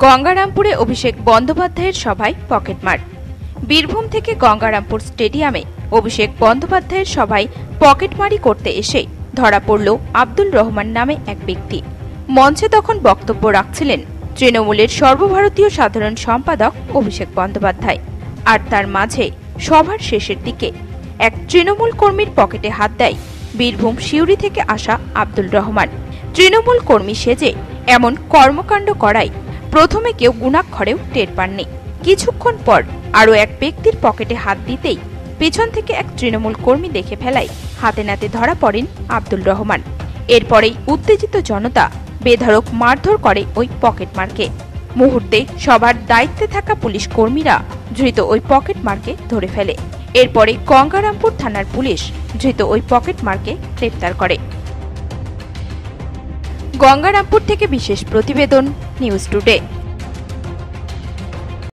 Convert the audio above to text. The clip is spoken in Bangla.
গঙ্গারামপুরে অভিষেক বন্দ্যোপাধ্যায়ের সভায় পকেটমার। বীরভূম থেকে গঙ্গারামপুর স্টেডিয়ামে অভিষেক বন্দ্যোপাধ্যায়ের সভায় পকেটমারি করতে এসে ধরা পড়ল আব্দুল রহমান নামে এক ব্যক্তি। মঞ্চে তখন বক্তব্য রাখছিলেন তৃণমূলের সর্বভারতীয় সাধারণ সম্পাদক অভিষেক বন্দ্যোপাধ্যায়। আর তার মাঝে সভার শেষের দিকে এক তৃণমূল কর্মীর পকেটে হাত দেয় বীরভূম সিউড়ি থেকে আসা আব্দুল রহমান। তৃণমূল কর্মী সেজে এমন কর্মকাণ্ড করায় প্রথমে কেউ গুণাক্ষরেও টের পাননি। কিছুক্ষণ পর আরও এক ব্যক্তির পকেটে হাত দিতেই পেছন থেকে এক তৃণমূল কর্মী দেখে ফেলায় হাতে নাতে ধরা পড়েন আব্দুল রহমান। এরপরেই উত্তেজিত জনতা বেধড়ক মারধর করে ওই পকেটমারকে। মুহূর্তে সবার দায়িত্বে থাকা পুলিশ কর্মীরা ধৃত ওই পকেটমারকে ধরে ফেলে। এরপরে গঙ্গারামপুর থানার পুলিশ ধৃত ওই পকেটমারকে গ্রেফতার করে। গঙ্গারামপুর থেকে বিশেষ প্রতিবেদন, নিউজ টুডে।